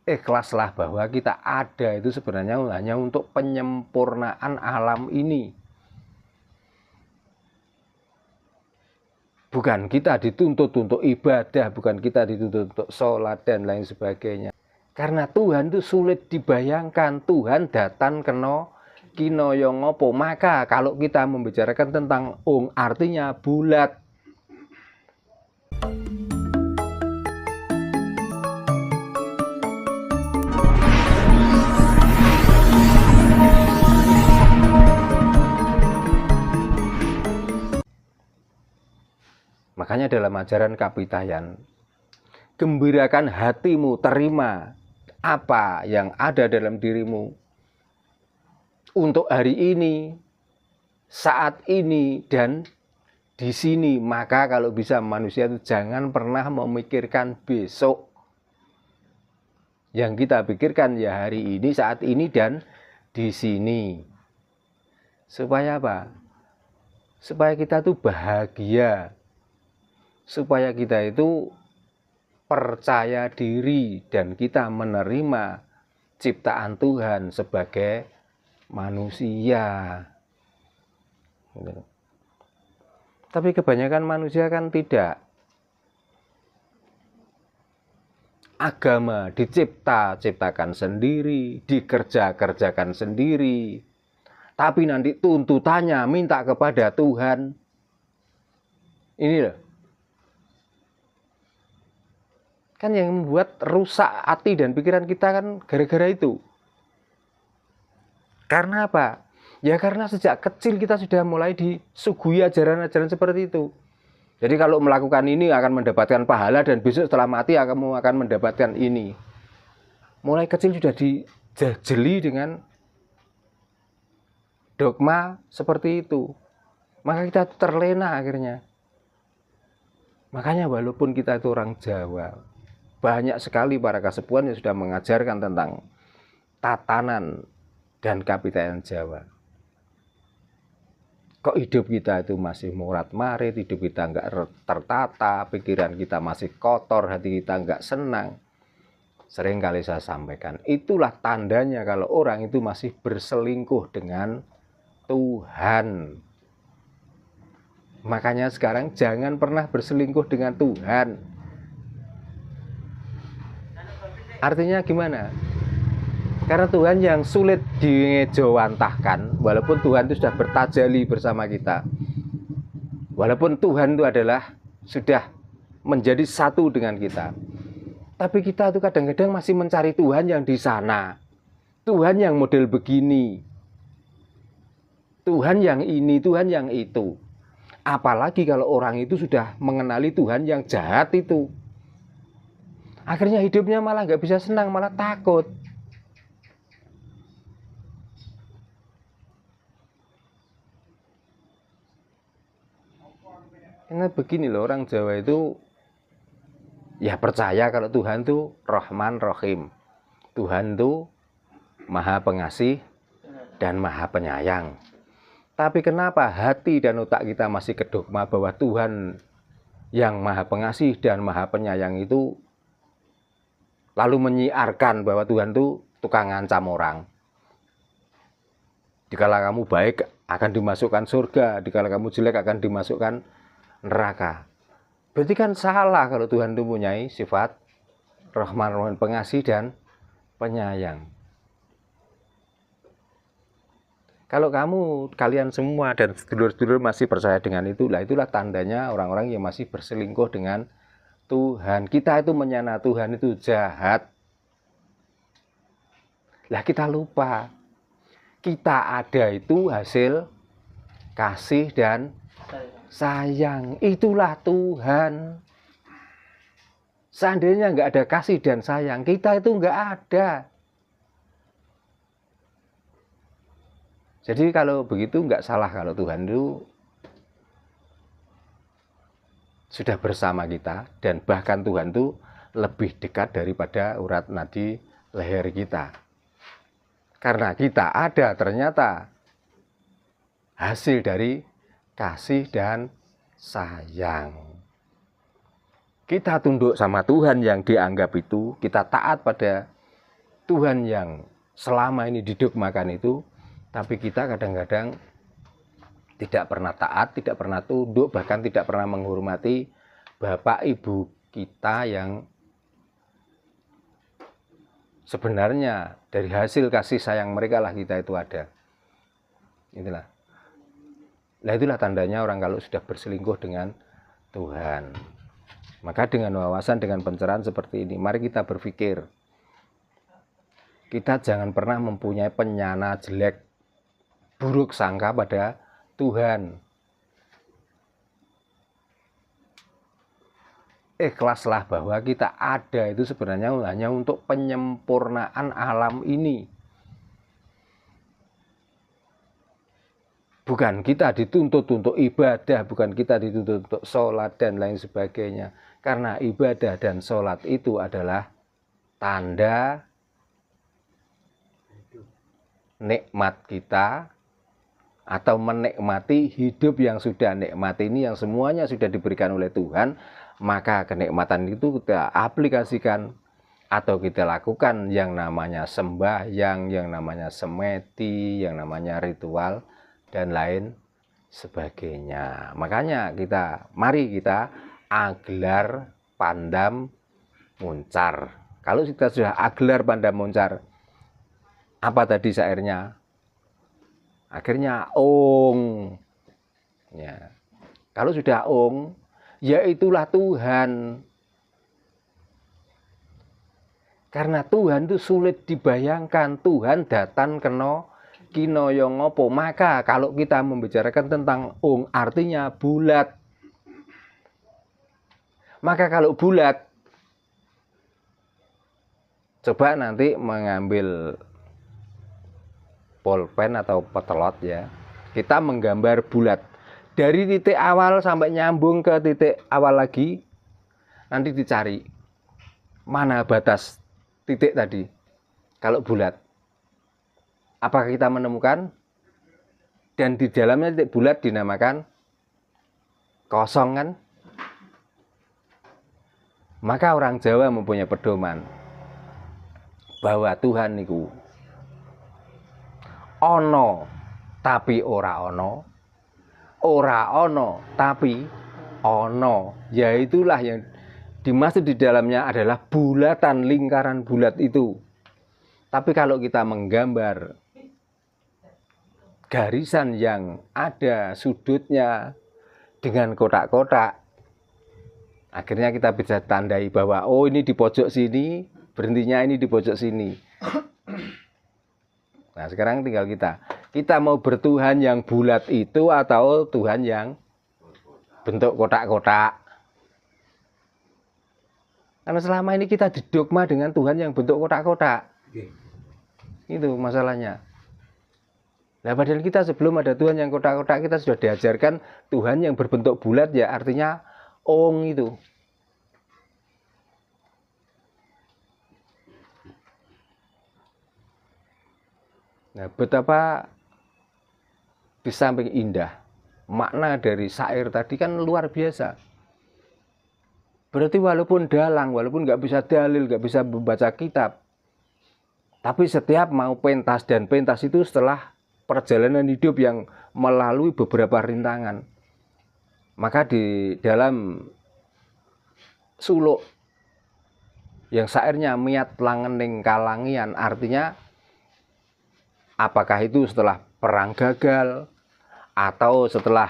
ikhlaslah bahwa kita ada itu sebenarnya hanya untuk penyempurnaan alam ini. Bukan kita dituntut untuk ibadah, bukan kita dituntut untuk sholat dan lain sebagainya. Karena Tuhan itu sulit dibayangkan. Tuhan datang kena kino yang ngopo. Maka kalau kita membicarakan tentang artinya bulat. Makanya dalam ajaran Kapitayan, gembirakan hatimu, terima apa yang ada dalam dirimu untuk hari ini, saat ini, dan di sini. Maka kalau bisa manusia itu jangan pernah memikirkan besok. Yang kita pikirkan ya hari ini, saat ini, dan di sini. Supaya apa? Supaya kita tuh bahagia. Supaya kita itu percaya diri dan kita menerima ciptaan Tuhan sebagai manusia. Tapi kebanyakan manusia kan tidak. Agama diciptakan sendiri, dikerjakan sendiri. Tapi nanti tuntutannya minta kepada Tuhan. Ini loh. Kan yang membuat rusak hati dan pikiran kita kan gara-gara itu. Karena apa? Ya karena sejak kecil kita sudah mulai disuguhi ajaran-ajaran seperti itu. Jadi kalau melakukan ini akan mendapatkan pahala dan besok setelah mati kamu akan mendapatkan ini. Mulai kecil sudah dijajeli dengan dogma seperti itu. Maka kita terlena akhirnya. Makanya walaupun kita itu orang Jawa, banyak sekali para kasepuan yang sudah mengajarkan tentang tatanan dan Kapitayan Jawa. Kok hidup kita itu masih morat-marit, hidup kita enggak tertata, pikiran kita masih kotor, hati kita enggak senang. Sering kali saya sampaikan, itulah tandanya kalau orang itu masih berselingkuh dengan Tuhan. Makanya sekarang jangan pernah berselingkuh dengan Tuhan. Artinya gimana? Karena Tuhan yang sulit dingejawantahkan, walaupun Tuhan itu sudah bertajali bersama kita. Walaupun Tuhan itu adalah sudah menjadi satu dengan kita. Tapi kita itu kadang-kadang masih mencari Tuhan yang di sana. Tuhan yang model begini. Tuhan yang ini, Tuhan yang itu. Apalagi kalau orang itu sudah mengenali Tuhan yang jahat itu. Akhirnya hidupnya malah nggak bisa senang, malah takut. Karena begini loh, orang Jawa itu ya percaya kalau Tuhan itu Rahman Rahim. Tuhan itu Maha Pengasih dan Maha Penyayang. Tapi kenapa hati dan otak kita masih kedogma bahwa Tuhan yang Maha Pengasih dan Maha Penyayang itu lalu menyiarkan bahwa Tuhan itu tukang ngancam orang. Dikala kamu baik akan dimasukkan surga, dikala kamu jelek akan dimasukkan neraka. Berarti kan salah kalau Tuhan itu mempunyai sifat Rahman Rahim, Pengasih dan Penyayang. Kalau kalian semua dan sedulur-sedulur masih percaya dengan itulah tandanya orang-orang yang masih berselingkuh dengan Tuhan. Kita itu menyana Tuhan itu jahat. Lah kita lupa. Kita ada itu hasil kasih dan sayang. Itulah Tuhan. Seandainya nggak ada kasih dan sayang, kita itu nggak ada. Jadi kalau begitu nggak salah kalau Tuhan itu sudah bersama kita, dan bahkan Tuhan itu lebih dekat daripada urat nadi leher kita. Karena kita ada ternyata hasil dari kasih dan sayang. Kita tunduk sama Tuhan yang dianggap itu, kita taat pada Tuhan yang selama ini didogmakan itu, tapi kita kadang-kadang tidak pernah taat, tidak pernah tunduk, bahkan tidak pernah menghormati bapak ibu kita yang sebenarnya dari hasil kasih sayang mereka lah kita itu ada. Itulah. Nah itulah tandanya orang kalau sudah berselingkuh dengan Tuhan. Maka dengan wawasan, dengan pencerahan seperti ini, mari kita berpikir. Kita jangan pernah mempunyai penyana jelek, buruk sangka pada Tuhan. Ikhlaslah bahwa kita ada itu sebenarnya hanya untuk penyempurnaan alam ini. Bukan kita dituntut untuk ibadah, bukan kita dituntut untuk sholat dan lain sebagainya. Karena ibadah dan sholat itu adalah tanda nikmat kita atau menikmati hidup yang sudah nikmat ini, yang semuanya sudah diberikan oleh Tuhan. Maka kenikmatan itu kita aplikasikan atau kita lakukan yang namanya sembahyang, yang namanya semedi, yang namanya ritual dan lain sebagainya. Makanya mari kita aglar pandam muncar. Kalau kita sudah aglar pandam muncar, apa tadi syairnya? Akhirnya ong. Ya. Kalau sudah ong, ya itulah Tuhan. Karena Tuhan itu sulit dibayangkan. Tuhan datang kena kinaya ngopo. Maka kalau kita membicarakan tentang ong, artinya bulat. Maka kalau bulat, coba nanti mengambil pulpen atau petelot ya. Kita menggambar bulat. Dari titik awal sampai nyambung ke titik awal lagi, nanti dicari mana batas titik tadi. Kalau bulat, apakah kita menemukan? Dan di dalamnya titik bulat dinamakan kosong kan? Maka orang Jawa mempunyai pedoman bahwa Tuhan niku ono tapi ora ono, ora ono tapi ono. Ya itulah yang dimaksud di dalamnya adalah bulatan, lingkaran bulat itu. Tapi kalau kita menggambar garisan yang ada sudutnya dengan kotak-kotak, akhirnya kita bisa tandai bahwa oh ini di pojok sini, berhentinya ini di pojok sini. Nah sekarang tinggal kita mau bertuhan yang bulat itu atau Tuhan yang bentuk kotak-kotak. Karena selama ini kita didogma dengan Tuhan yang bentuk kotak-kotak. Itu masalahnya. Nah padahal kita sebelum ada Tuhan yang kotak-kotak, kita sudah diajarkan Tuhan yang berbentuk bulat, ya artinya ong itu. Nah betapa di samping indah, makna dari syair tadi kan luar biasa. Berarti walaupun dalang, walaupun nggak bisa dalil, nggak bisa membaca kitab, tapi setiap mau pentas, dan pentas itu setelah perjalanan hidup yang melalui beberapa rintangan. Maka di dalam suluk yang syairnya miat langening kalangian, artinya apakah itu setelah perang gagal atau setelah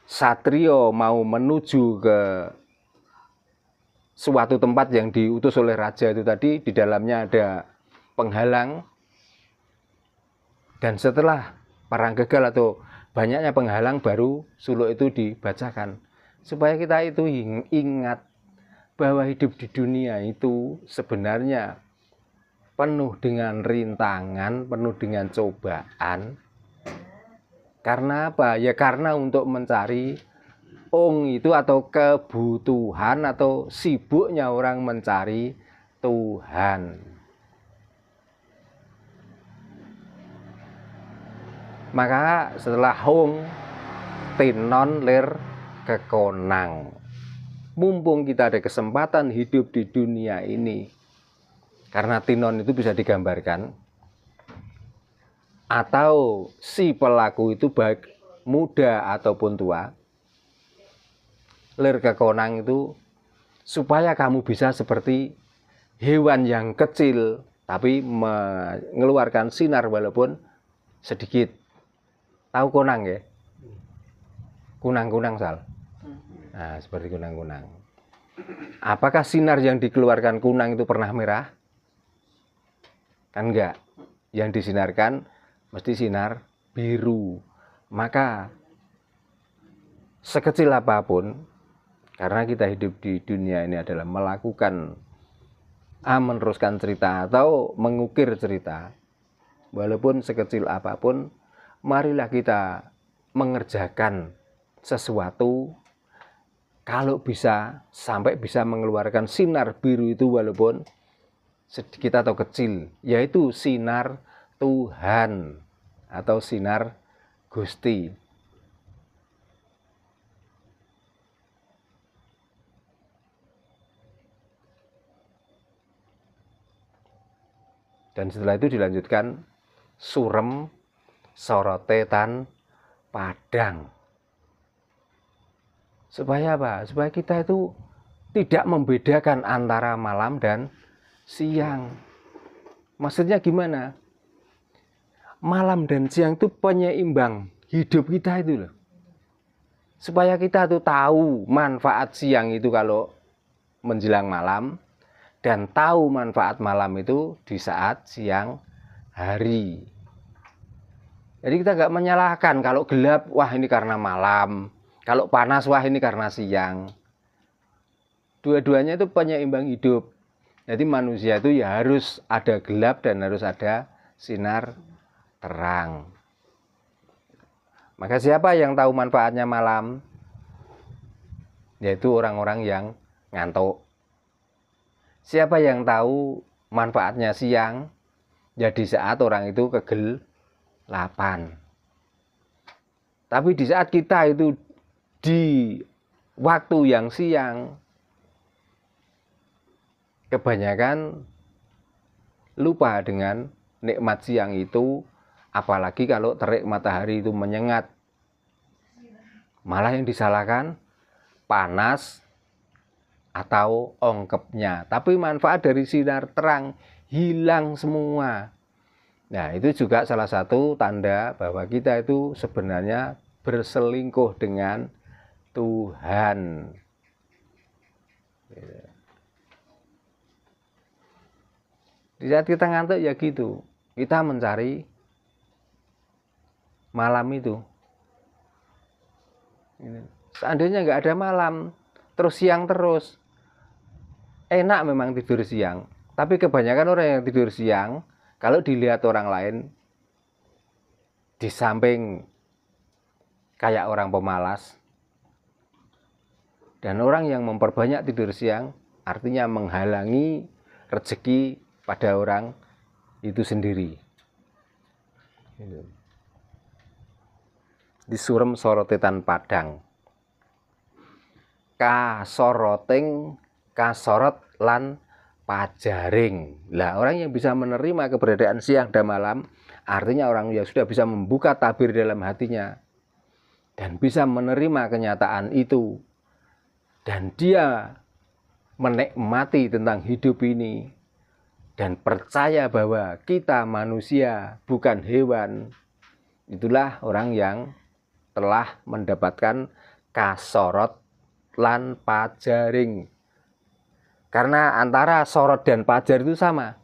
satrio mau menuju ke suatu tempat yang diutus oleh raja itu tadi, di dalamnya ada penghalang, dan setelah perang gagal atau banyaknya penghalang baru suluk itu dibacakan, supaya kita itu ingat bahwa hidup di dunia itu sebenarnya penuh dengan rintangan, penuh dengan cobaan. Karena apa? Ya karena untuk mencari ong itu atau kebutuhan atau sibuknya orang mencari Tuhan. Maka setelah ong, tinon lir kekonang. Mumpung kita ada kesempatan hidup di dunia ini, Karena tinon itu bisa digambarkan, atau si pelaku itu baik muda ataupun tua, lir ke konang itu supaya kamu bisa seperti hewan yang kecil tapi mengeluarkan sinar walaupun sedikit. Tahu konang ya? Kunang-kunang Sal. Nah, seperti kunang-kunang. Apakah sinar yang dikeluarkan kunang itu pernah merah? Kan enggak. Yang disinarkan mesti sinar biru. Maka sekecil apapun, karena kita hidup di dunia ini adalah melakukan meneruskan cerita atau mengukir cerita, walaupun sekecil apapun, marilah kita mengerjakan sesuatu kalau bisa sampai bisa mengeluarkan sinar biru itu walaupun sedikit atau kecil, yaitu sinar Tuhan atau sinar Gusti. Dan setelah itu dilanjutkan surem sorotetan padang. Supaya apa? Supaya kita itu tidak membedakan antara malam dan siang. Maksudnya gimana? Malam dan siang itu penyeimbang hidup kita itu loh. Supaya kita tuh tahu manfaat siang itu kalau menjelang malam, dan tahu manfaat malam itu di saat siang hari. Jadi kita nggak menyalahkan kalau gelap, wah ini karena malam. Kalau panas, wah ini karena siang. Dua-duanya itu penyeimbang hidup. Jadi manusia itu ya harus ada gelap dan harus ada sinar terang. Maka siapa yang tahu manfaatnya malam? Yaitu orang-orang yang ngantuk. Siapa yang tahu manfaatnya siang? Ya di saat orang itu kegelapan. Tapi di saat kita itu di waktu yang siang, kebanyakan lupa dengan nikmat siang itu, apalagi kalau terik matahari itu menyengat. Malah yang disalahkan panas atau ongkepnya. Tapi manfaat dari sinar terang hilang semua. Nah, itu juga salah satu tanda bahwa kita itu sebenarnya berselingkuh dengan Tuhan. Di saat kita ngantuk ya gitu, kita mencari malam itu. Seandainya nggak ada malam, terus siang terus, enak memang tidur siang. Tapi kebanyakan orang yang tidur siang, kalau dilihat orang lain, di samping kayak orang pemalas, dan orang yang memperbanyak tidur siang, artinya menghalangi rezeki pada orang itu sendiri. Di surem sorotetan padang, kasoroteng kasorot lan pajaring. Lah orang yang bisa menerima keberadaan siang dan malam, artinya orang yang sudah bisa membuka tabir dalam hatinya dan bisa menerima kenyataan itu, dan dia menikmati tentang hidup ini dan percaya bahwa kita manusia bukan hewan. Itulah orang yang telah mendapatkan kasorot lan pajaring. Karena antara sorot dan pajar itu sama.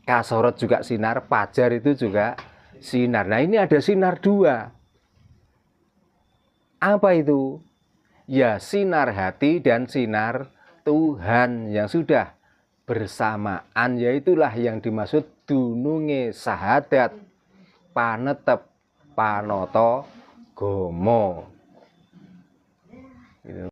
Kasorot juga sinar, pajar itu juga sinar. Nah, ini ada sinar dua. Apa itu? Ya, sinar hati dan sinar Tuhan yang sudah bersamaan, yaitulah yang dimaksud dununge sahadat panetep panoto gomo. Gitu.